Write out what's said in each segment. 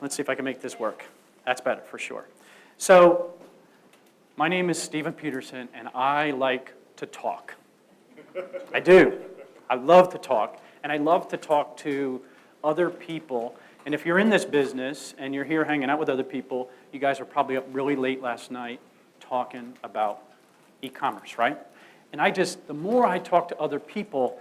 let's see if I can make this work. That's better for sure. So, my name is Stephen Peterson, and I like to talk. I do. I love to talk, and I love to talk to other people. And if you're in this business and you're here hanging out with other people, you guys were probably up really late last night talking about e-commerce, right? And the more I talk to other people,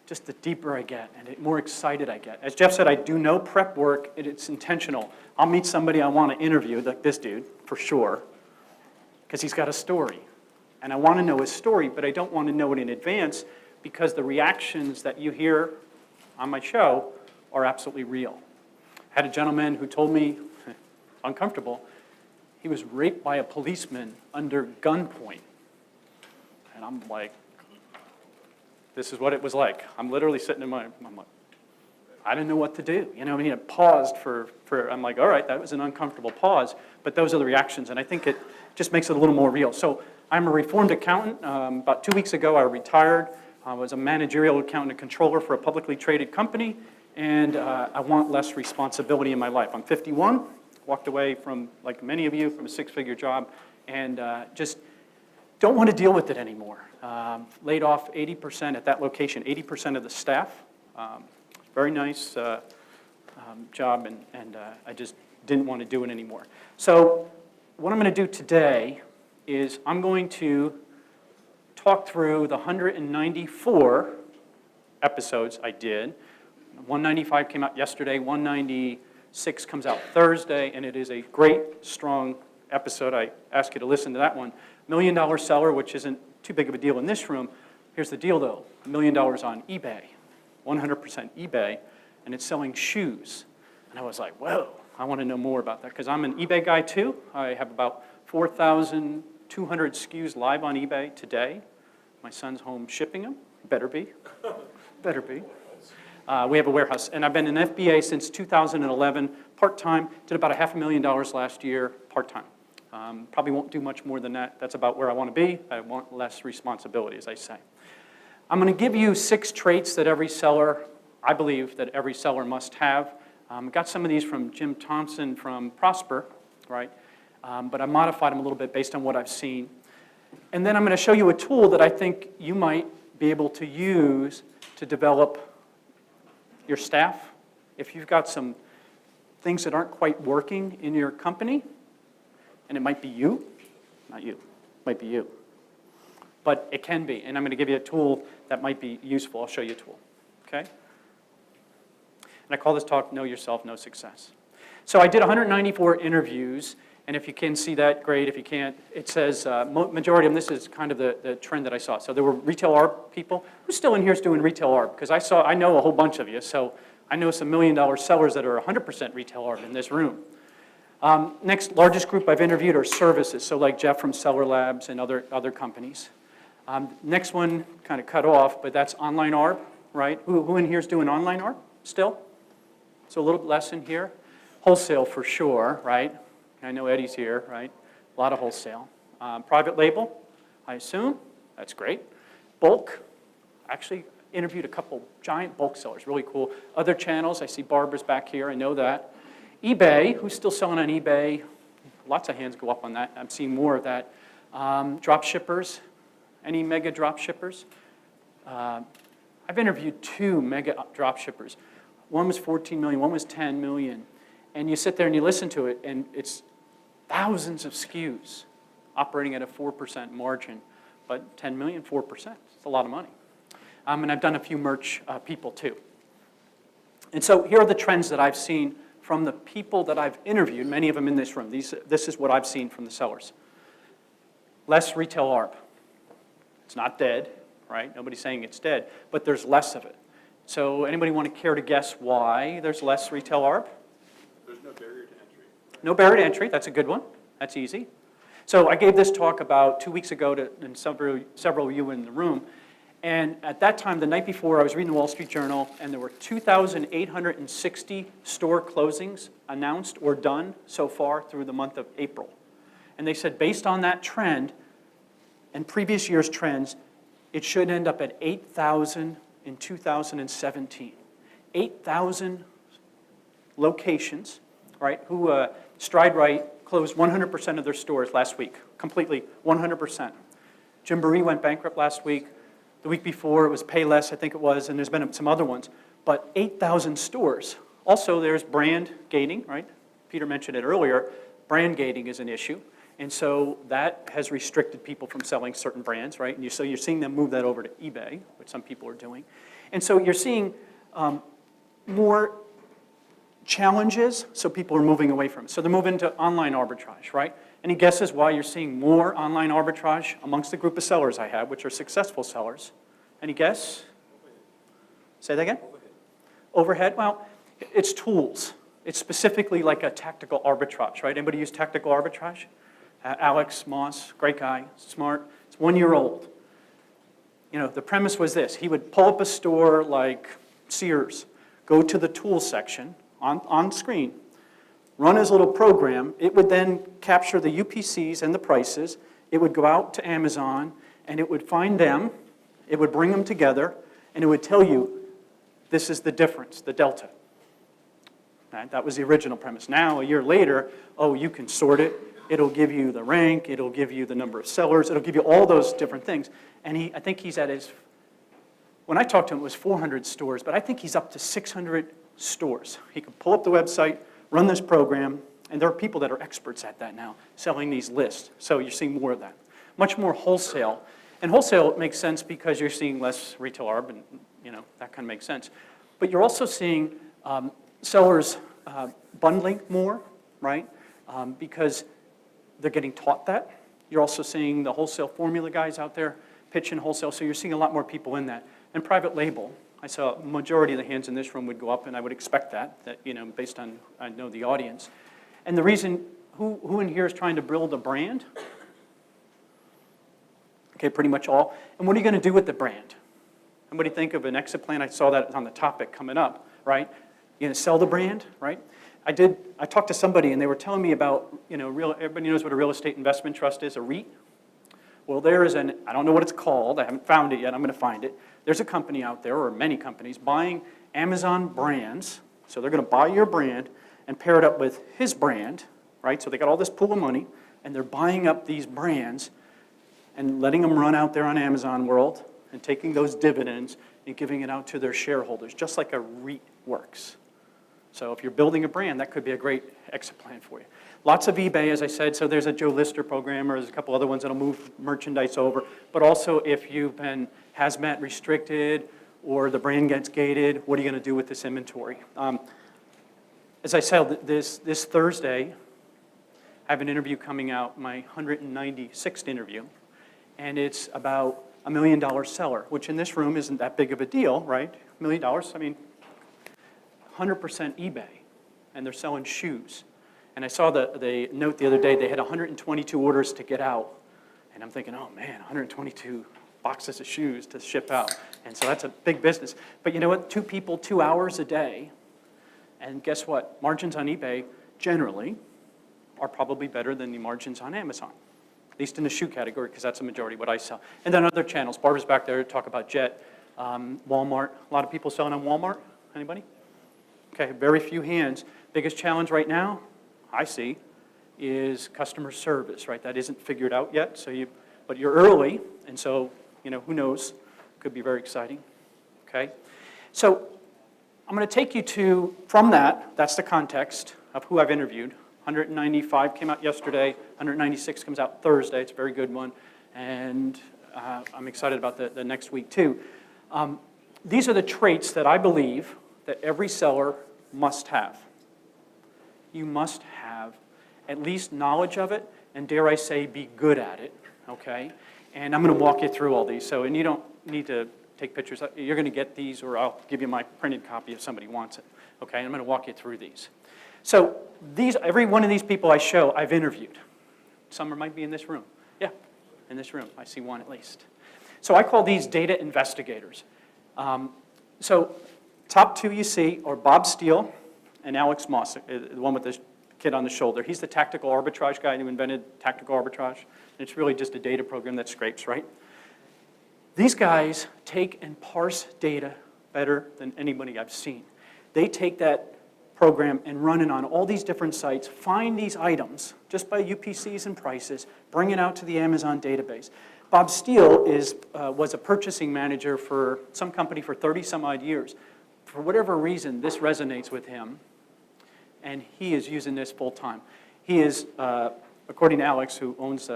just the deeper I get and the more excited I get. As Jeff said, I do no prep work. It's intentional. I'll meet somebody I want to interview, like this dude, for sure, because he's got a story. And I want to know his story, but I don't want to know it in advance because the reactions that you hear on my show are absolutely real. I had a gentleman who told me, uncomfortable, he was raped by a policeman under gunpoint. And I'm like, this is what it was like. I'm literally sitting I'm like, I didn't know what to do. You know, I mean, it paused I'm like, all right, that was an uncomfortable pause, but those are the reactions, and I think it just makes it a little more real. So I'm a reformed accountant. About 2 weeks ago, I retired. I was a managerial accountant and controller for a publicly traded company, and I want less responsibility in my life. I'm 51, walked away from, like many of you, from a six-figure job, and just don't want to deal with it anymore. Laid off 80% at that location, 80% of the staff. Very nice job, and I just didn't want to do it anymore. So what I'm going to do today is I'm going to talk through the 194 episodes I did. 195 came out yesterday, 196 comes out Thursday, and it is a great, strong episode. I ask you to listen to that one. $1 Million Seller, which isn't too big of a deal in this room. Here's the deal, though. $1 million on eBay, 100% eBay, and it's selling shoes. And I was like, whoa, I want to know more about that, because I'm an eBay guy, too. I have about 4,200 SKUs live on eBay today. My son's home shipping them. Better be. Better be. We have a warehouse, and I've been an FBA since 2011, part-time. Did about $500,000 last year, part-time. Probably won't do much more than that. That's about where I want to be. I want less responsibility, as I say. I'm going to give you 6 traits that every seller, I believe, that every seller must have. Got some of these from Jim Thompson from Prosper, right? But I modified them a little bit based on what I've seen. And then I'm going to show you a tool that I think you might be able to use to develop your staff. If you've got some things that aren't quite working in your company, and it might be you, not you, it might be you. But it can be, and I'm going to give you a tool that might be useful. I'll show you a tool, okay? And I call this talk, Know Yourself, Know Success. So I did 194 interviews, and if you can see that, great. If you can't, it says, majority of them, this is kind of the trend that I saw. So there were retail ARB people. Who's still in here is doing retail ARB? Because I know a whole bunch of you, so I know some $1 million sellers that are 100% retail ARB in this room. Next largest group I've interviewed are services, so like Jeff from Seller Labs and other companies. Next one kind of cut off, but that's online ARB, right? Who in here is doing online ARB still? So a little bit less in here. Wholesale for sure, right? I know Eddie's here, right? A lot of wholesale. Private label, I assume. That's great. Bulk, actually interviewed a couple giant bulk sellers, really cool. Other channels, I see Barbara's back here, I know that. eBay, who's still selling on eBay? Lots of hands go up on that. I'm seeing more of that. Drop shippers, any mega drop shippers? I've interviewed 2 mega drop shippers. One was 14 million, one was 10 million. And you sit there and you listen to it, and it's thousands of SKUs operating at a 4% margin. But 10 million, 4%, it's a lot of money. And I've done a few merch people too. And so here are the trends that I've seen from the people that I've interviewed, many of them in this room. This is what I've seen from the sellers. Less retail ARB. It's not dead, right? Nobody's saying it's dead, but there's less of it. So anybody want to care to guess why there's less retail ARB? There's no barrier to entry. No barrier to entry, that's a good one. That's easy. So I gave this talk about 2 weeks ago to several of you in the room. And at that time, the night before, I was reading the Wall Street Journal, and there were 2,860 store closings announced or done so far through the month of April. And they said, based on that trend and previous year's trends, it should end up at 8,000 in 2017. 8,000 locations right? Stride Right closed 100% of their stores last week, completely 100%. Gymboree went bankrupt last week. The week before it was Payless, I think it was, and there's been some other ones. But 8,000 stores. Also, there's brand gating, right? Peter mentioned it earlier. Brand gating is an issue. And so that has restricted people from selling certain brands, right? And so you're seeing them move that over to eBay, which some people are doing. And so you're seeing more challenges, so people are moving away from it. So they're moving to online arbitrage, right? Any guesses why you're seeing more online arbitrage amongst the group of sellers I have, which are successful sellers? Any guess? Say that again? Overhead? Well, it's tools. It's specifically like a tactical arbitrage, right? Anybody use tactical arbitrage? Alex Moss, great guy, smart. It's 1 year old. You know, the premise was this. He would pull up a store like Sears, go to the tools section on screen, run his little program. It would then capture the UPCs and the prices. It would go out to Amazon, and it would find them. It would bring them together, and it would tell you, this is the difference, the delta. Right? That was the original premise. Now, a year later, oh, you can sort it. It'll give you the rank. It'll give you the number of sellers. It'll give you all those different things. And I think he's at his, when I talked to him, it was 400 stores, but I think he's up to 600 stores. He can pull up the website, run this program, and there are people that are experts at that now, selling these lists. So you're seeing more of that. Much more wholesale. And wholesale makes sense because you're seeing less retail arb, and that kind of makes sense. But you're also seeing sellers bundling more, right? Because they're getting taught that. You're also seeing the wholesale formula guys out there pitching wholesale, so you're seeing a lot more people in that. And private label, I saw a majority of the hands in this room would go up, and I would expect that based on, I know the audience. And the reason, who in here is trying to build a brand? Okay, pretty much all. And what are you going to do with the brand? Anybody think of an exit plan? I saw that on the topic coming up, right? You're going to sell the brand, right? I talked to somebody, and they were telling me about, everybody knows what a real estate investment trust is, a REIT. Well, there is I don't know what it's called. I haven't found it yet. I'm going to find it. There's a company out there, or many companies, buying Amazon brands. So they're going to buy your brand and pair it up with his brand, right? So they got all this pool of money, and they're buying up these brands and letting them run out there on Amazon World and taking those dividends and giving it out to their shareholders, just like a REIT works. So if you're building a brand, that could be a great exit plan for you. Lots of eBay, as I said, so there's a Joe Lister program, or there's a couple other ones that'll move merchandise over. But also, if you've been hazmat restricted or the brand gets gated, what are you going to do with this inventory? As I said, this Thursday, I have an interview coming out, my 196th interview, and it's about $1 million seller, which in this room isn't that big of a deal, right? $1 million, I mean, 100% eBay, and they're selling shoes. And I saw the note the other day, they had 122 orders to get out. And I'm thinking, oh man, 122 boxes of shoes to ship out. And so that's a big business. But you know what? 2 people, 2 hours a day. And guess what? Margins on eBay generally are probably better than the margins on Amazon, at least in the shoe category, because that's the majority of what I sell. And then other channels. Barbara's back there to talk about Jet, Walmart. A lot of people selling on Walmart. Anybody? Okay, very few hands. Biggest challenge right now, I see, is customer service, right? That isn't figured out yet, but you're early, and so, who knows? Could be very exciting, okay? So I'm going to take you from that's the context of who I've interviewed. 195 came out yesterday, 196 comes out Thursday. It's a very good one, and I'm excited about the next week too. These are the traits that I believe that every seller must have. You must have at least knowledge of it, and dare I say, be good at it, okay? And I'm going to walk you through all these, and you don't need to take pictures. You're going to get these, or I'll give you my printed copy if somebody wants it, okay? I'm going to walk you through these. So every one of these people I show, I've interviewed. Some might be in this room. Yeah, in this room. I see one at least. So I call these data investigators. So top 2 you see are Bob Steele and Alex Moss, the one with the kid on the shoulder. He's the tactical arbitrage guy who invented tactical arbitrage. And it's really just a data program that scrapes, right? These guys take and parse data better than anybody I've seen. They take that program and run it on all these different sites, find these items just by UPCs and prices, bring it out to the Amazon database. Bob Steele was a purchasing manager for some company for 30 some odd years. For whatever reason, this resonates with him, and he is using this full time. He is, according to Alex, who owns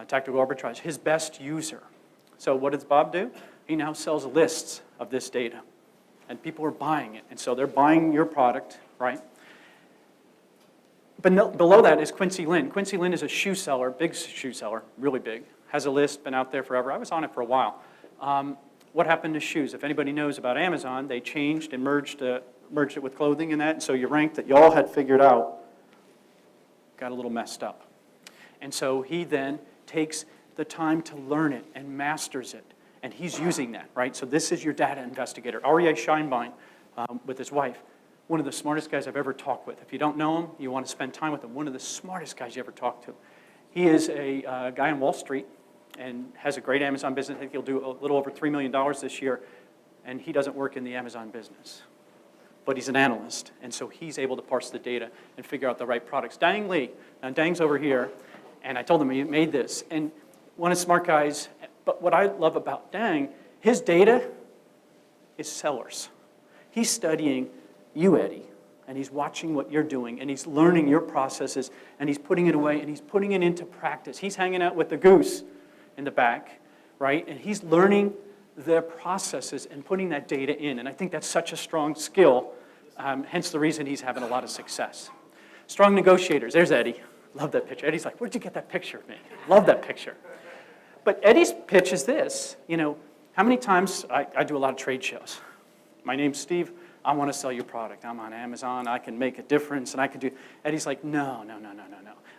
Tactical Arbitrage, his best user. So what does Bob do? He now sells lists of this data, and people are buying it. And so they're buying your product, right? But below that is Quincy Lynn. Quincy Lynn is a shoe seller, big shoe seller, really big. Has a list, been out there forever. I was on it for a while. What happened to shoes? If anybody knows about Amazon, they changed and merged it with clothing and that, and so your rank that y'all had figured out got a little messed up. And so he then takes the time to learn it and masters it, and he's using that, right? So this is your data investigator. R.E.A. Scheinbein, with his wife, one of the smartest guys I've ever talked with. If you don't know him, you want to spend time with him, one of the smartest guys you ever talked to. He is a guy on Wall Street and has a great Amazon business. I think he'll do a little over $3 million this year, and he doesn't work in the Amazon business. But he's an analyst, and so he's able to parse the data and figure out the right products. Dang Lee, now Dang's over here, and I told him he made this. And one of the smart guys, but what I love about Dang, his data is sellers. He's studying you, Eddie, and he's watching what you're doing, and he's learning your processes, and he's putting it away, and he's putting it into practice. He's hanging out with the goose in the back, right? And he's learning their processes and putting that data in. And I think that's such a strong skill, hence the reason he's having a lot of success. Strong negotiators. There's Eddie. Love that picture. Eddie's like, where'd you get that picture of me? Love that picture. But Eddie's pitch is this. You know, how many times, I do a lot of trade shows. My name's Steve. I want to sell your product. I'm on Amazon. I can make a difference, and I can do. Eddie's like, no.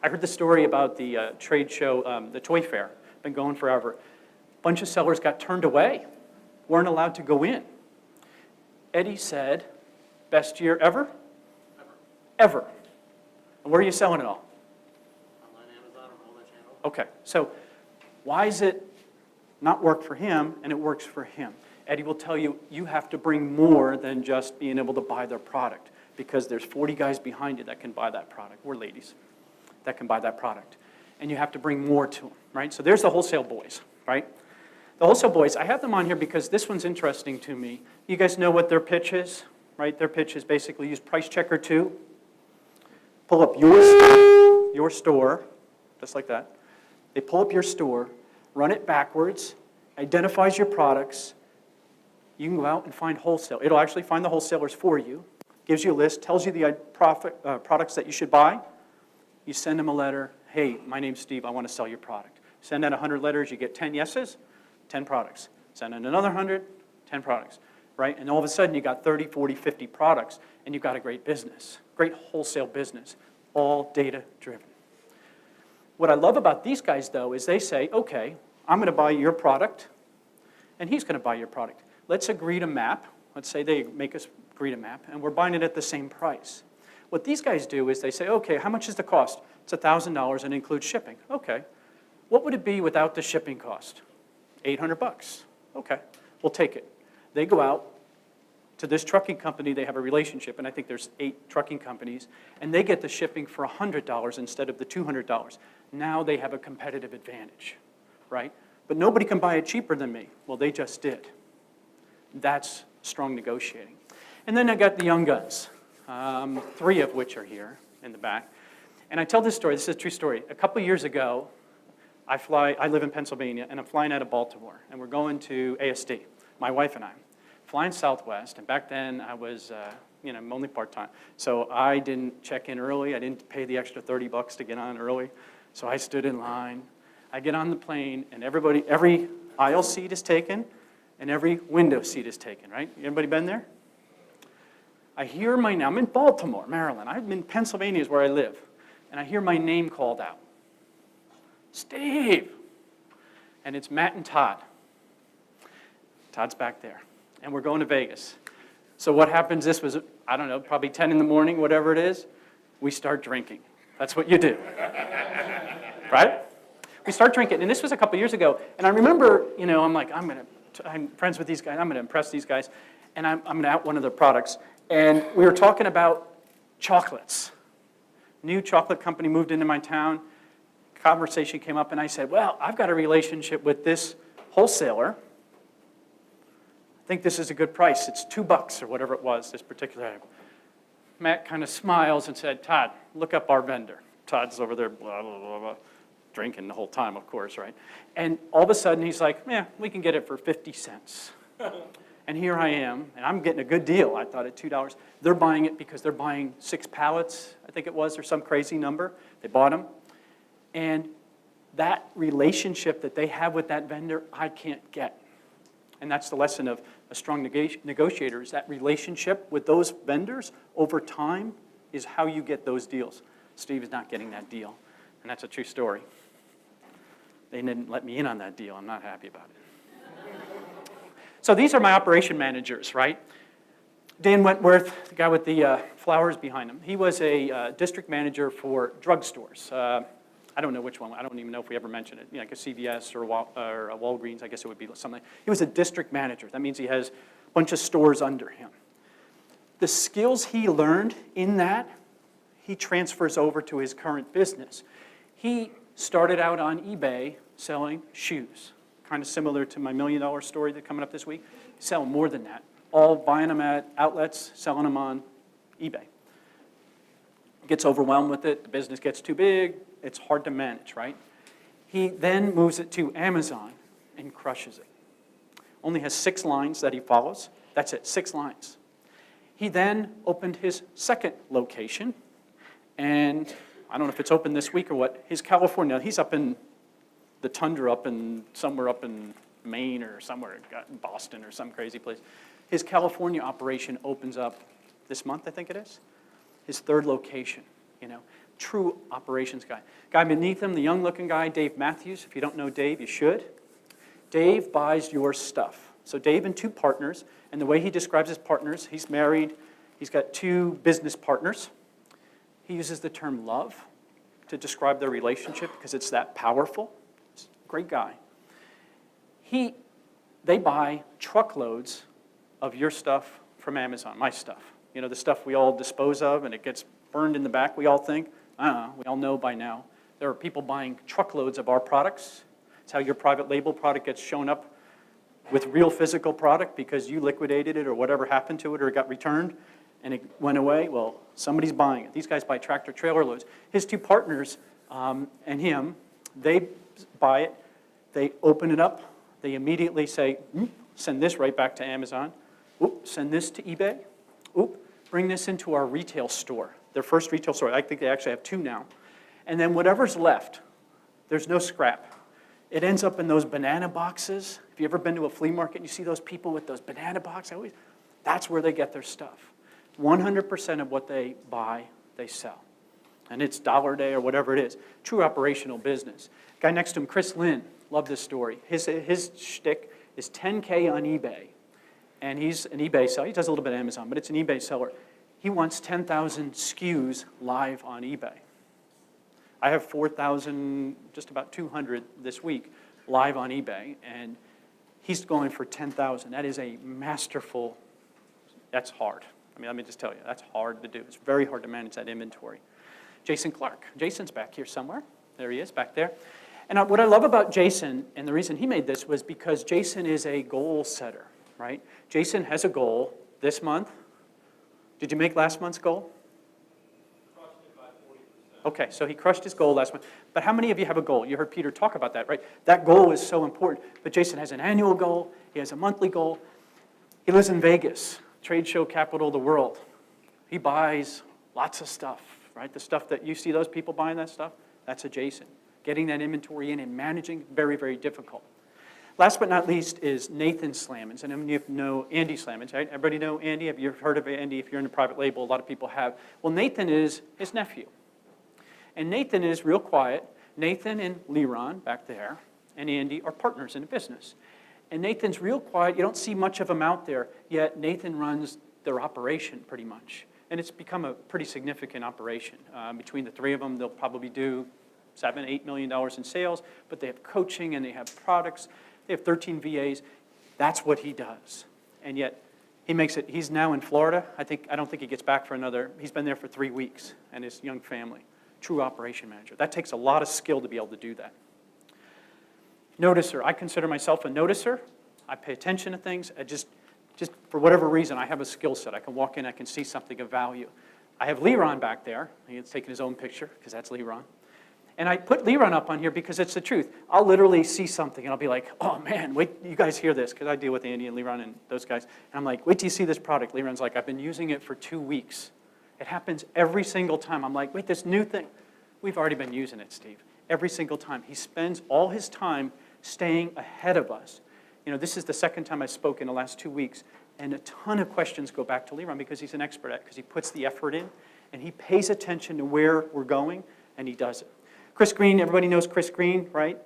I heard the story about the trade show, the toy fair. Been going forever. A bunch of sellers got turned away, weren't allowed to go in. Eddie said, best year ever? Ever. And where are you selling it all? Online Amazon or multi-channel. Okay, so why is it not work for him and it works for him? Eddie will tell you, you have to bring more than just being able to buy their product, because there's 40 guys behind you that can buy that product, or ladies, that can buy that product. And you have to bring more to them, right? So there's the wholesale boys, right? The wholesale boys, I have them on here because this one's interesting to me. You guys know what their pitch is, right? Their pitch is basically use Price Checker 2, pull up your store, just like that. They pull up your store, run it backwards, identifies your products. You can go out and find wholesale. It'll actually find the wholesalers for you, gives you a list, tells you the products that you should buy. You send them a letter. Hey, my name's Steve, I want to sell your product. Send out 100 letters, you get 10 yeses, 10 products. Send out another 100, 10 products, right? And all of a sudden you got 30, 40, 50 products, and you've got a great business, great wholesale business, all data-driven. What I love about these guys, though, is they say, okay, I'm going to buy your product, and he's going to buy your product. Let's agree to map. Let's say they make us agree to map, and we're buying it at the same price. What these guys do is they say, okay, how much is the cost? It's $1,000 and includes shipping. Okay. What would it be without the shipping cost? $800. Okay, we'll take it. They go out to this trucking company. They have a relationship, and I think there's 8 trucking companies, and they get the shipping for $100 instead of the $200. Now they have a competitive advantage, right? But nobody can buy it cheaper than me. Well, they just did. That's strong negotiating. And then I got the young guns, 3 of which are here in the back. And I tell this story, this is a true story. A couple years ago, I live in Pennsylvania, and I'm flying out of Baltimore, and we're going to ASD, my wife and I. Flying Southwest, and back then I was, I'm only part-time. So I didn't check in early. I didn't pay the extra $30 to get on early. So I stood in line. I get on the plane, and every aisle seat is taken, and every window seat is taken, right? Anybody been there? I hear my name. I'm in Baltimore, Maryland. I'm in Pennsylvania is where I live. And I hear my name called out. Steve! And it's Matt and Todd. Todd's back there. And we're going to Vegas. So what happens, this was, I don't know, probably 10 in the morning, whatever it is, we start drinking. That's what you do. Right? We start drinking. And this was a couple years ago. And I remember, I'm like, I'm friends with these guys. I'm going to impress these guys. And I'm going to out one of their products. And we were talking about chocolates. New chocolate company moved into my town. Conversation came up, and I said, well, I've got a relationship with this wholesaler. I think this is a good price. It's $2 or whatever it was, this particular item. Matt kind of smiles and said, Todd, look up our vendor. Todd's over there, blah, blah, blah, blah, drinking the whole time, of course, right? And all of a sudden, he's like, yeah, we can get it for 50 cents. And here I am, and I'm getting a good deal, I thought, at $2. They're buying it because they're buying 6 pallets, I think it was, or some crazy number. They bought them. And that relationship that they have with that vendor, I can't get. And that's the lesson of a strong negotiator, is that relationship with those vendors over time is how you get those deals. Steve is not getting that deal, and that's a true story. They didn't let me in on that deal. I'm not happy about it. So these are my operation managers, right? Dan Wentworth, the guy with the flowers behind him, he was a district manager for drugstores. I don't know which one. I don't even know if we ever mentioned it. You know, like a CVS or a Walgreens, I guess it would be something. He was a district manager. That means he has a bunch of stores under him. The skills he learned in that, he transfers over to his current business. He started out on eBay selling shoes, kind of similar to my $1 million story that's coming up this week. Sell more than that. All buying them at outlets, selling them on eBay. Gets overwhelmed with it. The business gets too big. It's hard to manage, right? He then moves it to Amazon and crushes it. Only has 6 lines that he follows. That's it, 6 lines. He then opened his second location, and I don't know if it's open this week or what, his California, he's up in the tundra, somewhere up in Maine or somewhere, in Boston or some crazy place. His California operation opens up this month, I think it is. His 3rd location, you know. True operations guy. Guy beneath him, the young-looking guy, Dave Matthews. If you don't know Dave, you should. Dave buys your stuff. So Dave and 2 partners, and the way he describes his partners, he's married, he's got 2 business partners. He uses the term love to describe their relationship because it's that powerful. He's a great guy. They buy truckloads of your stuff from Amazon, my stuff. You know, the stuff we all dispose of and it gets burned in the back, we all think. We all know by now. There are people buying truckloads of our products. It's how your private label product gets shown up with real physical product because you liquidated it or whatever happened to it or it got returned and it went away. Well, somebody's buying it. These guys buy tractor trailer loads. His 2 partners and him, they buy it. They open it up. They immediately say, send this right back to Amazon. Oop, send this to eBay. Oop, bring this into our retail store. Their first retail store. I think they actually have 2 now. And then whatever's left, there's no scrap. It ends up in those banana boxes. Have you ever been to a flea market and you see those people with those banana boxes? That's where they get their stuff. 100% of what they buy, they sell. And it's dollar day or whatever it is. True operational business. Guy next to him, Chris Lynn, love this story. His shtick is $10K on eBay. And he's an eBay seller. He does a little bit of Amazon, but it's an eBay seller. He wants 10,000 SKUs live on eBay. I have 4,000, just about 200 this week, live on eBay, and he's going for 10,000. That is a masterful, that's hard. I mean, let me just tell you, that's hard to do. It's very hard to manage that inventory. Jason Clark. Jason's back here somewhere. There he is, back there. And what I love about Jason, and the reason he made this was because Jason is a goal setter, right? Jason has a goal this month. Did you make last month's goal? Crushed it by 40%. Okay, so he crushed his goal last month. But how many of you have a goal? You heard Peter talk about that, right? That goal is so important. But Jason has an annual goal. He has a monthly goal. He lives in Vegas, trade show capital of the world. He buys lots of stuff, right? The stuff that you see those people buying that stuff, that's a Jason. Getting that inventory in and managing, very, very difficult. Last but not least is Nathan Slamans. And you know Andy Slamans, right? Everybody know Andy? Have you heard of Andy? If you're in a private label, a lot of people have. Well, Nathan is his nephew. And Nathan is real quiet. Nathan and Leron, back there, and Andy are partners in the business. And Nathan's real quiet. You don't see much of him out there, yet Nathan runs their operation pretty much. And it's become a pretty significant operation. Between the 3 of them, they'll probably do $7, $8 million in sales, but they have coaching and they have products. They have 13 VAs. That's what he does. And yet, He makes it, he's now in Florida. I don't think he gets back for he's been there for 3 weeks, and his young family. True operation manager. That takes a lot of skill to be able to do that. Noticer. I consider myself a noticer. I pay attention to things. Just for whatever reason, I have a skill set. I can walk in, I can see something of value. I have Leron back there. He's taking his own picture, because that's Leron. And I put Leron up on here because it's the truth. I'll literally see something, and I'll be like, oh, man, wait, you guys hear this, because I deal with Andy and Leron and those guys. And I'm like, wait till you see this product. Leron's like, I've been using it for 2 weeks. It happens every single time. I'm like, wait, this new thing. We've already been using it, Steve. Every single time. He spends all his time staying ahead of us. You know, this is the second time I spoke in the last 2 weeks, and a ton of questions go back to Leron because he's an expert at it, because he puts the effort in, and he pays attention to where we're going, and he does it. Chris Green, everybody knows Chris Green, right?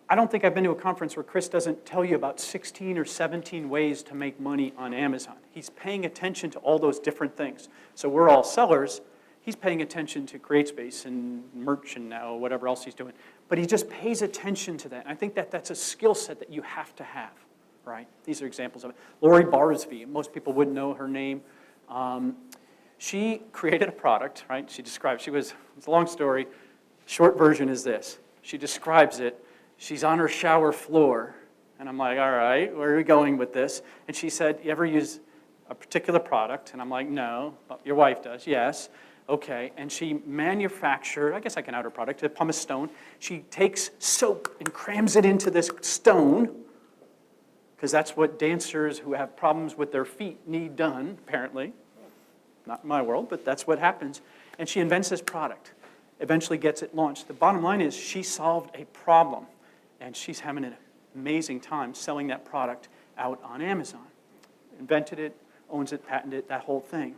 I don't think I've been to a conference where Chris doesn't tell you about 16 or 17 ways to make money on Amazon. He's paying attention to all those different things. So we're all sellers. He's paying attention to CreateSpace and merch and now whatever else he's doing. But he just pays attention to that. And I think that that's a skill set that you have to have, right? These are examples of it. Lori Barsby, most people wouldn't know her name. She created a product, right? It's a long story. Short version is this. She describes it. She's on her shower floor. And I'm like, all right, where are we going with this? And she said, you ever use a particular product? And I'm like, no. Your wife does, yes. Okay. And she manufactured, I guess I can out her product, a pumice stone. She takes soap and crams it into this stone, because that's what dancers who have problems with their feet need done, apparently. Not in my world, but that's what happens. And she invents this product. Eventually gets it launched. The bottom line is she solved a problem, and she's having an amazing time selling that product out on Amazon. Invented it, owns it, patented it, that whole thing.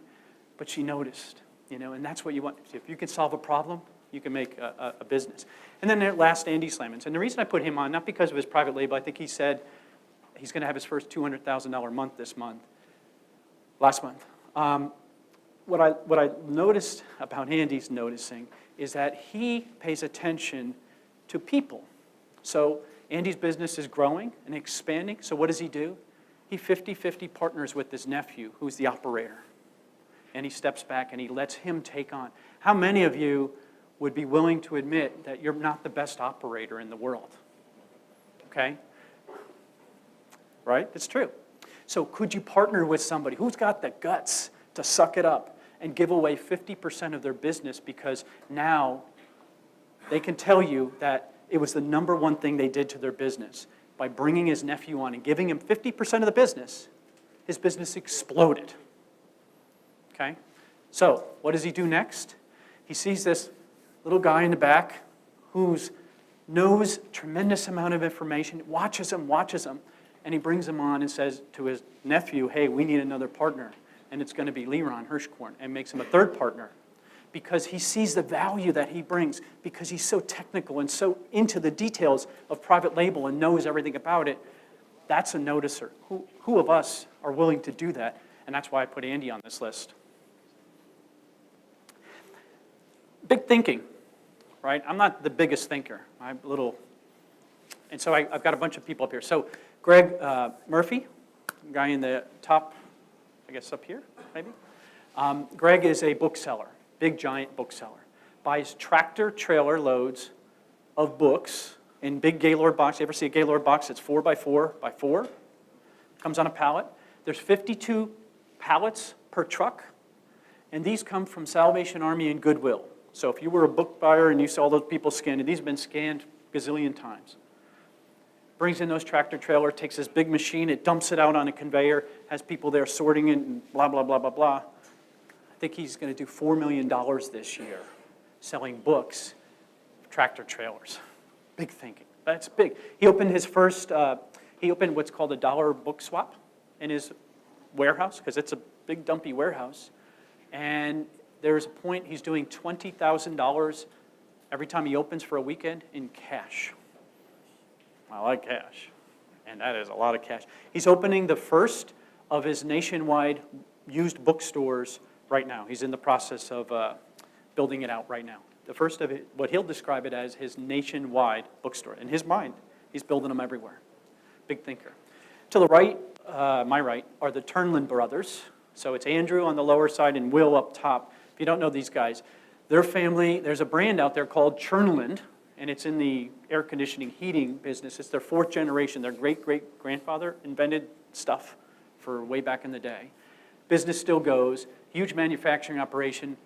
But she noticed, you know, and that's what you want. If you can solve a problem, you can make a business. And then at last, Andy Slamans. And the reason I put him on, not because of his private label, I think he said he's going to have his first $200,000 month last month. What I noticed about Andy's noticing is that he pays attention to people. So Andy's business is growing and expanding. So what does he do? He 50-50 partners with his nephew, who's the operator. And he steps back and he lets him take on. How many of you would be willing to admit that you're not the best operator in the world? Okay? Right? It's true. So could you partner with somebody who's got the guts to suck it up and give away 50% of their business, because now they can tell you that it was the number one thing they did to their business. By bringing his nephew on and giving him 50% of the business, his business exploded. Okay? So what does he do next? He sees this little guy in the back who knows a tremendous amount of information, watches him, and he brings him on and says to his nephew, hey, we need another partner. And it's going to be Leron Hirschkorn, and makes him a third partner because he sees the value that he brings, because he's so technical and so into the details of private label and knows everything about it. That's a noticer. Who of us are willing to do that? And that's why I put Andy on this list. Big thinking, right? I'm not the biggest thinker. I'm a little, and so I've got a bunch of people up here. So Greg Murphy, guy in the top, I guess up here, maybe. Greg is a bookseller, big giant bookseller. Buys tractor trailer loads of books in big Gaylord box. You ever see a Gaylord box that's 4x4x4? Comes on a pallet. There's 52 pallets per truck, and these come from Salvation Army and Goodwill. So if you were a book buyer and you saw those people scanned, these have been scanned a gazillion times. Brings in those tractor trailer, takes this big machine, it dumps it out on a conveyor, has people there sorting it, and blah, blah, blah, blah, blah. I think he's going to do $4 million this year selling books, tractor trailers. Big thinking. That's big. He opened his first, he opened what's called a dollar book swap in his warehouse, because it's a big dumpy warehouse. And there's a point he's doing $20,000 every time he opens for a weekend in cash. I like cash, and that is a lot of cash. He's opening the first of his nationwide used bookstores right now. He's in the process of building it out right now. The first of it, what he'll describe it as his nationwide bookstore. In his mind, he's building them everywhere. Big thinker. To the right, my right, are the Turnlin brothers. So it's Andrew on the lower side and Will up top. If you don't know these guys, their family, there's a brand out there called Churnland, and it's in the air conditioning heating business. It's their fourth generation. Their great-great-grandfather invented stuff for way back in the day. Business still goes, huge manufacturing operation.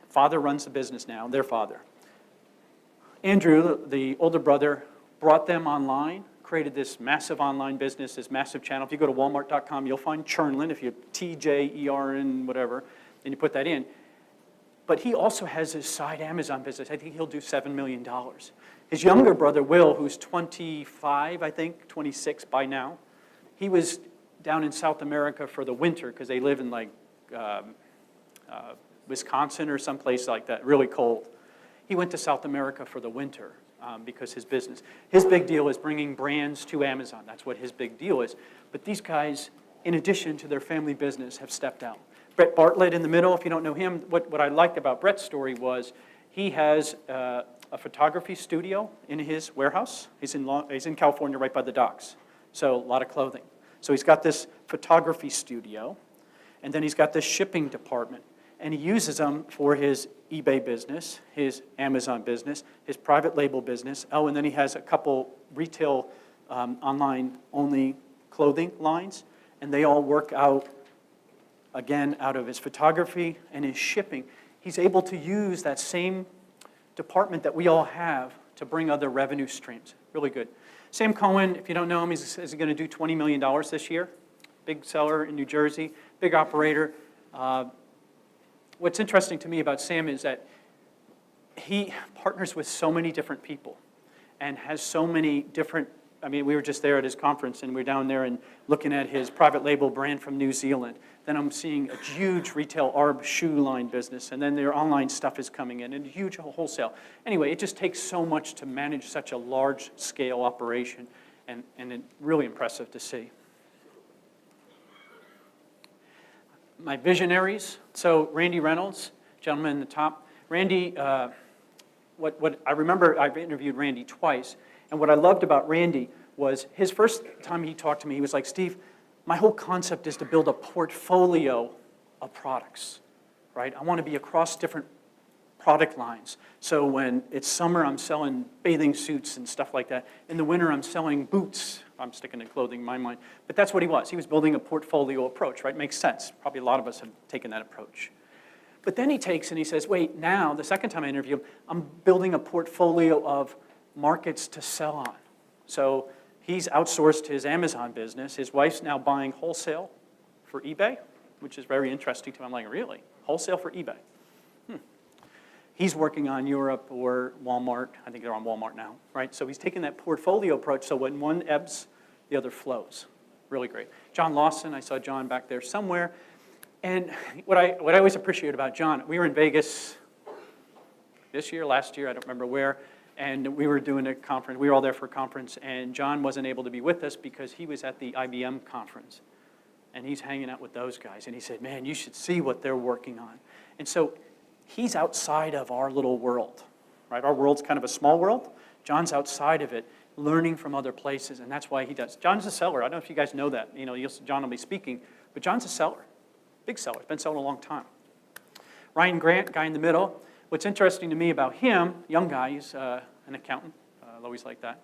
Father runs the business now, their father. Andrew, the older brother, brought them online, created this massive online business, this massive channel. If you go to walmart.com, you'll find Churnlin, if you TJERN, whatever, and you put that in. But he also has his side Amazon business. I think he'll do $7 million. His younger brother, Will, who's 25, I think, 26 by now, he was down in South America for the winter because they live in like Wisconsin or someplace like that, really cold. He went to South America for the winter because his business. His big deal is bringing brands to Amazon. That's what his big deal is. But these guys, in addition to their family business, have stepped out. Brett Bartlett in the middle, if you don't know him, what I liked about Brett's story was he has a photography studio in his warehouse. He's in California right by the docks, so a lot of clothing. So he's got this photography studio, and then he's got this shipping department. And he uses them for his eBay business, his Amazon business, his private label business. Oh, and then he has a couple retail online-only clothing lines, and they all work out, again, out of his photography and his shipping. He's able to use that same department that we all have to bring other revenue streams. Really good. Sam Cohen, if you don't know him, he's going to do $20 million this year. Big seller in New Jersey, big operator. What's interesting to me about Sam is that he partners with so many different people and has so many different, I mean, we were just there at his conference and we were down there and looking at his private label brand from New Zealand. Then I'm seeing a huge retail ARB shoe line business, and then their online stuff is coming in, and huge wholesale. Anyway, it just takes so much to manage such a large-scale operation, and it's really impressive to see. My visionaries, so Randy Reynolds, gentleman in the top. Randy, what I remember, I've interviewed Randy twice, and what I loved about Randy was his first time he talked to me, he was like, Steve, my whole concept is to build a portfolio of products, right? I want to be across different product lines. So when it's summer, I'm selling bathing suits and stuff like that. In the winter, I'm selling boots. I'm sticking to clothing in my mind. But that's what he was. He was building a portfolio approach, right? Makes sense. Probably a lot of us have taken that approach. But then he takes and he says, wait, now, the second time I interview him, I'm building a portfolio of markets to sell on. So he's outsourced his Amazon business. His wife's now buying wholesale for eBay, which is very interesting to me. I'm like, really? Wholesale for eBay? He's working on Europe or Walmart. I think they're on Walmart now, right? So he's taking that portfolio approach, so when one ebbs, the other flows. Really great. John Lawson, I saw John back there somewhere. And what I always appreciate about John, we were in Vegas this year, last year, I don't remember where, and we were doing a conference. We were all there for a conference, and John wasn't able to be with us because he was at the IBM conference. And he's hanging out with those guys. And he said, man, you should see what they're working on. And so he's outside of our little world, right? Our world's kind of a small world. John's outside of it, learning from other places, and that's why he does. John's a seller. I don't know if you guys know that. You know, John will be speaking, but John's a seller, big seller. He's been selling a long time. Ryan Grant, guy in the middle. What's interesting to me about him, young guy, he's an accountant. I'll always like that.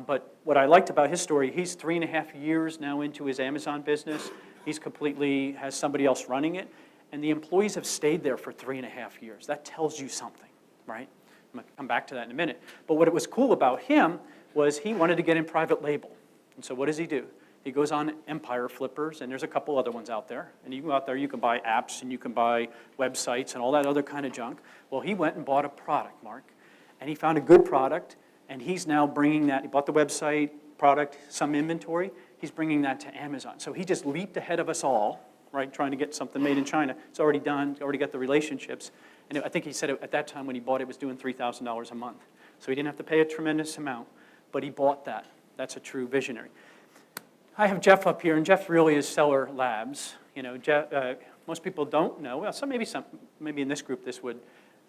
But what I liked about his story, he's 3.5 years now into his Amazon business. He's completely has somebody else running it. And the employees have stayed there for 3.5 years. That tells you something, right? I'm going to come back to that in a minute. But what was cool about him was he wanted to get in private label. And so what does he do? He goes on Empire Flippers, and there's a couple other ones out there. And you go out there, you can buy apps, and you can buy websites, and all that other kind of junk. Well, he went and bought a product, Mark. And he found a good product, and he's now bringing that. He bought the website, product, some inventory. He's bringing that to Amazon. So he just leaped ahead of us all, right, trying to get something made in China. It's already done, already got the relationships. And I think he said at that time when he bought it, it was doing $3,000 a month. So he didn't have to pay a tremendous amount, but he bought that. That's a true visionary. I have Jeff up here, and Jeff really is Seller Labs. You know, Jeff, most people don't know, well, maybe in this group this would,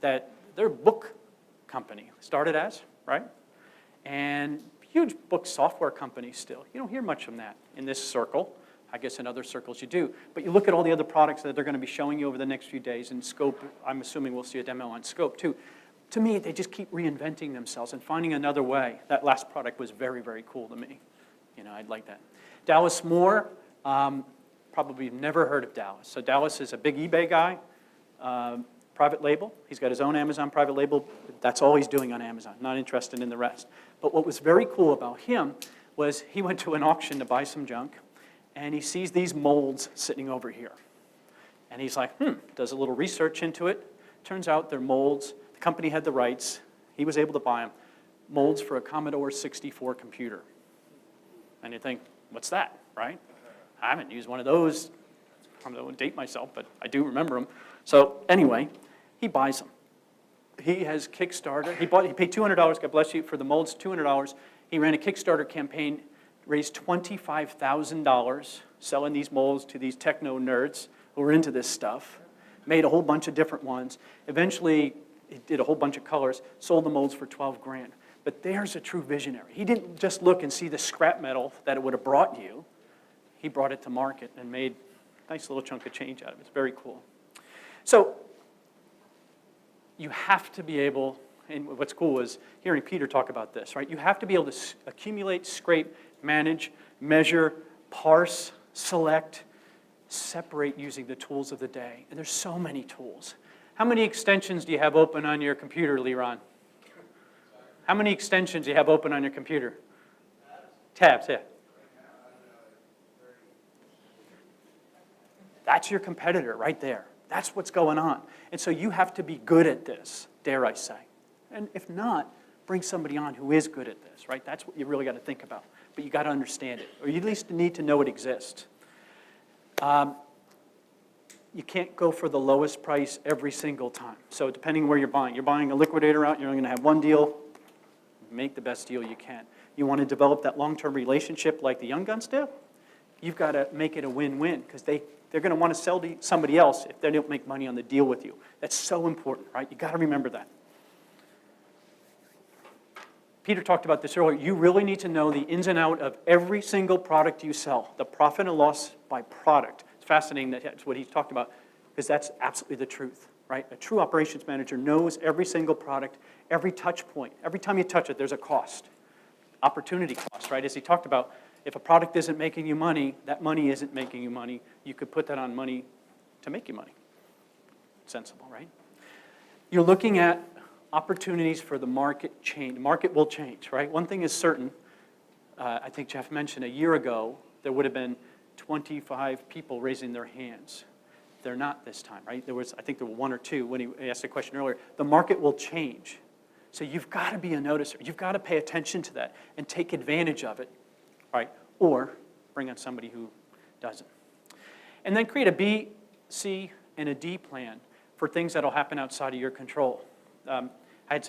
that they're a book company. Started as, right? And huge book software company still. You don't hear much from that in this circle. I guess in other circles you do. But you look at all the other products that they're going to be showing you over the next few days, and Scope, I'm assuming we'll see a demo on Scope too. To me, they just keep reinventing themselves and finding another way. That last product was very, very cool to me. You know, I'd like that. Dallas Moore, probably never heard of Dallas. So Dallas is a big eBay guy, private label. He's got his own Amazon private label. That's all he's doing on Amazon, not interested in the rest. But what was very cool about him was he went to an auction to buy some junk, and he sees these molds sitting over here. And he's like, does a little research into it. Turns out they're molds. The company had the rights. He was able to buy them. Molds for a Commodore 64 computer. And you think, what's that, right? I haven't used one of those. I don't date myself, but I do remember them. So anyway, he buys them. He has Kickstarter. He paid $200, God bless you, for the molds, $200. He ran a Kickstarter campaign, raised $25,000 selling these molds to these techno nerds who were into this stuff. Made a whole bunch of different ones. Eventually, he did a whole bunch of colors, sold the molds for 12 grand. But there's a true visionary. He didn't just look and see the scrap metal that it would have brought you. He brought it to market and made a nice little chunk of change out of it. It's very cool. So you have to be able, and what's cool is hearing Peter talk about this, right? You have to be able to accumulate, scrape, manage, measure, parse, select, separate using the tools of the day. And there's so many tools. How many extensions do you have open on your computer, Leron? How many extensions do you have open on your computer? Tabs, yeah. That's your competitor right there. That's what's going on. And so you have to be good at this, dare I say. And if not, bring somebody on who is good at this, right? That's what you really got to think about. But you got to understand it, or you at least need to know it exists. You can't go for the lowest price every single time. So depending where you're buying a liquidator out, you're only going to have one deal. Make the best deal you can. You want to develop that long-term relationship like the Young Guns do? You've got to make it a win-win because they're going to want to sell to somebody else if they don't make money on the deal with you. That's so important, right? You got to remember that. Peter talked about this earlier. You really need to know the ins and out of every single product you sell, the profit and loss by product. It's fascinating that that's what he's talked about because that's absolutely the truth, right? A true operations manager knows every single product, every touch point. Every time you touch it, there's a cost. Opportunity cost, right? As he talked about, if a product isn't making you money, that money isn't making you money. You could put that on money to make you money. Sensible, right? You're looking at opportunities for the market change. The market will change, right? One thing is certain. I think Jeff mentioned a year ago, there would have been 25 people raising their hands. They're not this time, right? I think there were one or two when he asked the question earlier. The market will change. So you've got to be a noticer. You've got to pay attention to that and take advantage of it, right? Or bring on somebody who doesn't. And then create a B, C, and a D plan for things that will happen outside of your control. I had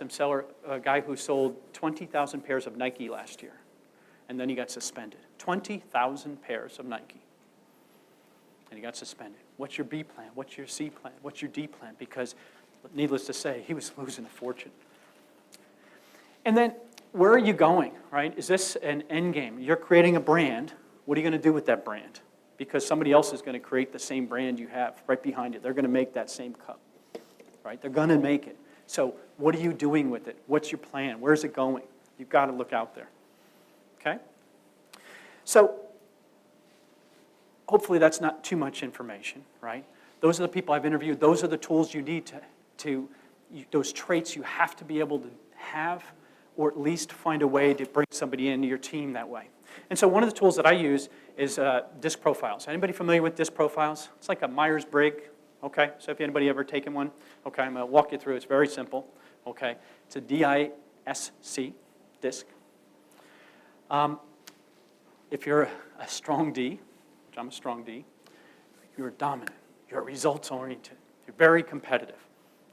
a guy who sold 20,000 pairs of Nike last year, and then he got suspended. 20,000 pairs of Nike, and he got suspended. What's your B plan? What's your C plan? What's your D plan? Because, needless to say, he was losing a fortune. And then, where are you going, right? Is this an end game? You're creating a brand. What are you going to do with that brand? Because somebody else is going to create the same brand you have right behind it. They're going to make that same cup, right? They're going to make it. So what are you doing with it? What's your plan? Where's it going? You've got to look out there, okay? So hopefully that's not too much information, right? Those are the people I've interviewed. Those are the tools you need those traits you have to be able to have, or at least find a way to bring somebody into your team that way. And so one of the tools that I use is disc profiles. Anybody familiar with disc profiles? It's like a Myers-Briggs, okay? So if anybody ever taken one, okay, I'm going to walk you through. It's very simple, okay? It's a DISC, disc. If you're a strong D, which I'm a strong D, you're dominant. You're results-oriented. You're very competitive,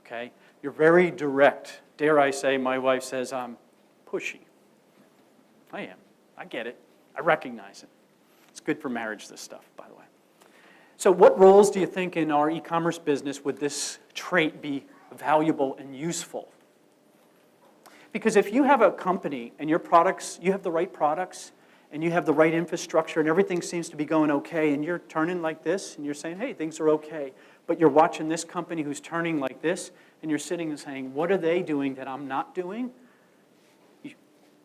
okay? You're very direct. Dare I say, my wife says I'm pushy. I am. I get it. I recognize it. It's good for marriage, this stuff, by the way. So what roles do you think in our e-commerce business would this trait be valuable and useful? Because if you have a company and your products, you have the right products, and you have the right infrastructure, and everything seems to be going okay, and you're turning like this, and you're saying, hey, things are okay, but you're watching this company who's turning like this, and you're sitting and saying, what are they doing that I'm not doing?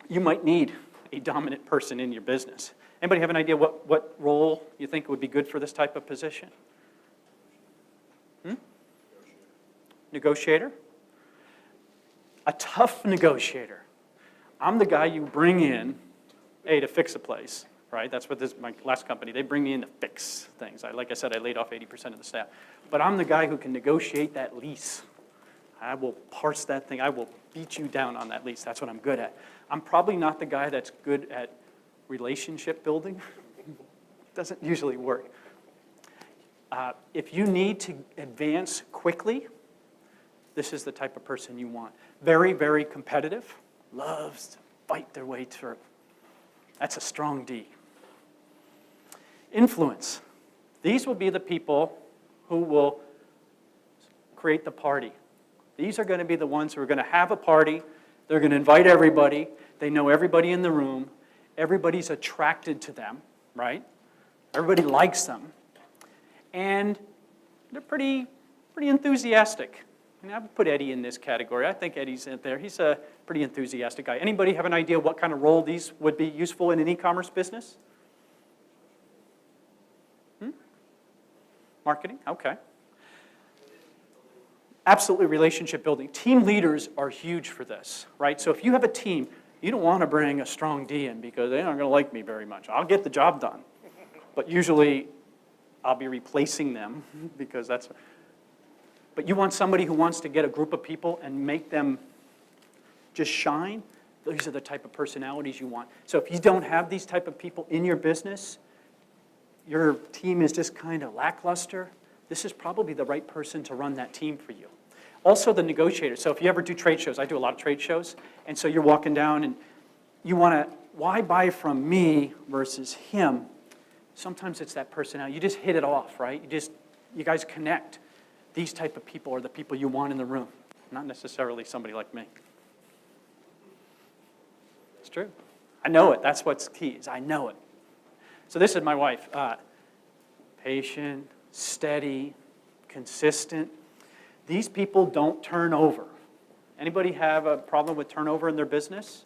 You might need a dominant person in your business. Anybody have an idea what role you think would be good for this type of position? Negotiator? A tough negotiator. I'm the guy you bring in, to fix a place, right? That's what my last company, they bring me in to fix things. Like I said, I laid off 80% of the staff. But I'm the guy who can negotiate that lease. I will parse that thing. I will beat you down on that lease. That's what I'm good at. I'm probably not the guy that's good at relationship building. Doesn't usually work. If you need to advance quickly, this is the type of person you want. Very, very competitive. Loves to fight their way through. That's a strong D. Influence. These will be the people who will create the party. These are going to be the ones who are going to have a party. They're going to invite everybody. They know everybody in the room. Everybody's attracted to them, right? Everybody likes them. And they're pretty enthusiastic. I would put Eddie in this category. I think Eddie's in there. He's a pretty enthusiastic guy. Anybody have an idea what kind of role these would be useful in an e-commerce business? Marketing? Okay. Absolutely relationship building. Team leaders are huge for this, right? So if you have a team, you don't want to bring a strong D in because they aren't going to like me very much. I'll get the job done. But usually I'll be replacing them because that's... But you want somebody who wants to get a group of people and make them just shine. These are the type of personalities you want. So if you don't have these type of people in your business, your team is just kind of lackluster, this is probably the right person to run that team for you. Also the negotiator. So if you ever do trade shows, I do a lot of trade shows, and so you're walking down and you want to, why buy from me versus him? Sometimes it's that personality. You just hit it off, right? You guys connect. These type of people are the people you want in the room, not necessarily somebody like me. It's true. I know it. That's what's key, is I know it. So this is my wife. Patient, steady, consistent. These people don't turn over. Anybody have a problem with turnover in their business?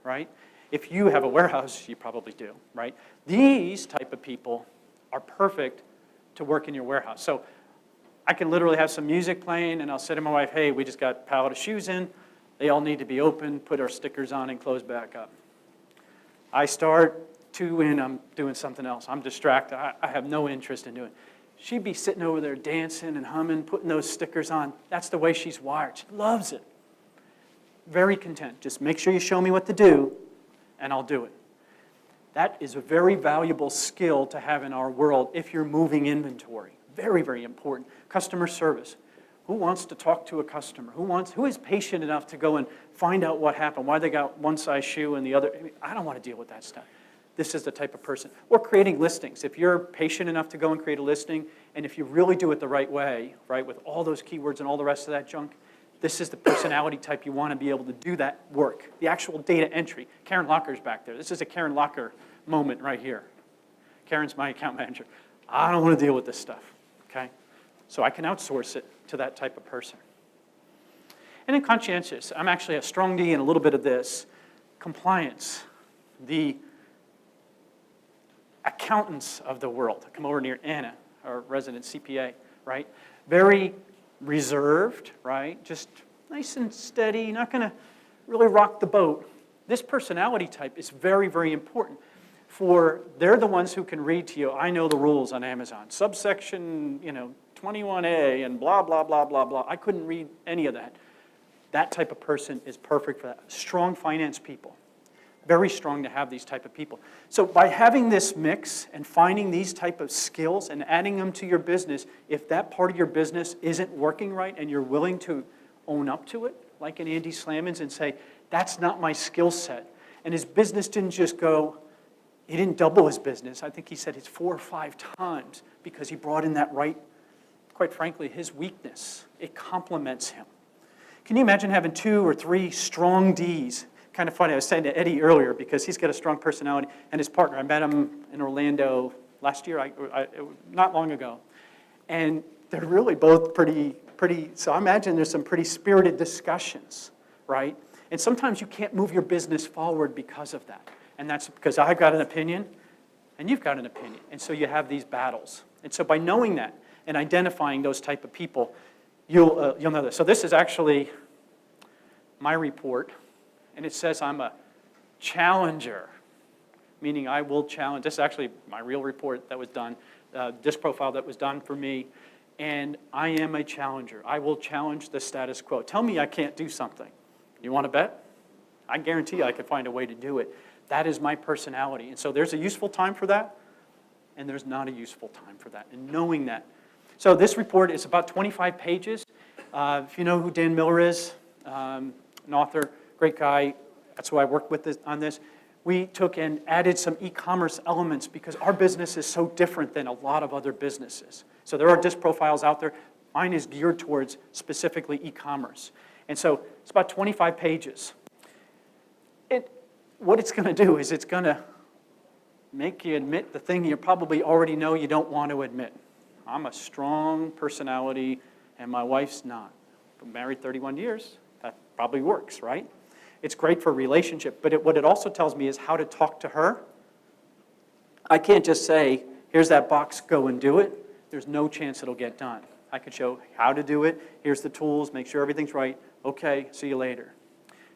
Right? If you have a warehouse, you probably do, right? These type of people are perfect to work in your warehouse. So I can literally have some music playing, and I'll say to my wife, hey, we just got a pallet of shoes in. They all need to be open, put our stickers on, and close back up. I start 2 in, I'm doing something else. I'm distracted. I have no interest in doing it. She'd be sitting over there dancing and humming, putting those stickers on. That's the way she's wired. She loves it. Very content. Just make sure you show me what to do, and I'll do it. That is a very valuable skill to have in our world if you're moving inventory. Very, very important. Customer service. Who wants to talk to a customer? Who is patient enough to go and find out what happened, why they got one size shoe and the other? I don't want to deal with that stuff. This is the type of person. Or creating listings. If you're patient enough to go and create a listing, and if you really do it the right way, right, with all those keywords and all the rest of that junk, this is the personality type you want to be able to do that work. The actual data entry. Karen Locker's back there. This is a Karen Locker moment right here. Karen's my account manager. I don't want to deal with this stuff, okay? So I can outsource it to that type of person. And then conscientious. I'm actually a strong D in a little bit of this. Compliance. The accountants of the world. Come over near Anna, our resident CPA, right? Very reserved, right? Just nice and steady, not going to really rock the boat. This personality type is very, very important. They're the ones who can read to you, I know the rules on Amazon. Subsection, 21A and blah, blah, blah, blah, blah. I couldn't read any of that. That type of person is perfect for that. Strong finance people. Very strong to have these type of people. So by having this mix and finding these type of skills and adding them to your business, if that part of your business isn't working right and you're willing to own up to it, like in Andy Slamans, and say, that's not my skill set. And his business didn't just go, he didn't double his business. I think he said it's 4 or 5 times because he brought in that right, quite frankly, his weakness. It complements him. Can you imagine having 2 or 3 strong Ds? Kind of funny, I was saying to Eddie earlier, because he's got a strong personality, and his partner, I met him in Orlando last year, not long ago. And they're really both pretty, so I imagine there's some pretty spirited discussions, right? And sometimes you can't move your business forward because of that. And that's because I've got an opinion, and you've got an opinion. And so you have these battles. And so by knowing that and identifying those type of people, you'll know this. So this is actually my report, and it says I'm a challenger, meaning I will challenge. This is actually my real report that was done, disc profile that was done for me, and I am a challenger. I will challenge the status quo. Tell me I can't do something. You want to bet? I guarantee you I can find a way to do it. That is my personality. And so there's a useful time for that, and there's not a useful time for that, and knowing that. So this report is about 25 pages. If you know who Dan Miller is, an author, great guy, that's who I worked with on this. We took and added some e-commerce elements because our business is so different than a lot of other businesses. So there are disc profiles out there. Mine is geared towards specifically e-commerce. And so it's about 25 pages. What it's going to do is it's going to make you admit the thing you probably already know you don't want to admit. I'm a strong personality, and my wife's not. Been married 31 years. That probably works, right? It's great for a relationship, but what it also tells me is how to talk to her. I can't just say, here's that box, go and do it. There's no chance it'll get done. I could show how to do it. Here's the tools, make sure everything's right. Okay, see you later.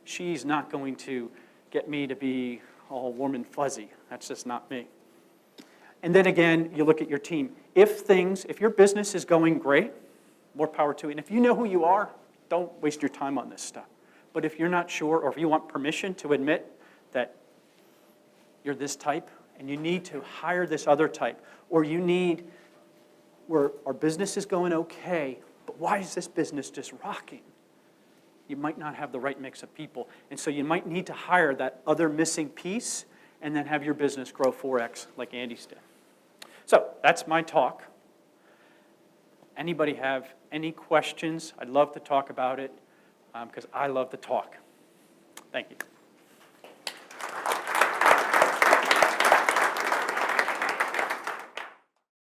She's not going to get me to be all warm and fuzzy. That's just not me. And then again, you look at your team. If your business is going great, more power to it. And if you know who you are, don't waste your time on this stuff. But if you're not sure, or if you want permission to admit that you're this type, and you need to hire this other type, or you need, where our business is going okay, but why is this business just rocking? You might not have the right mix of people. And so you might need to hire that other missing piece and then have your business grow 4x like Andy's did. So that's my talk. Anybody have any questions? I'd love to talk about it because I love to talk. Thank you.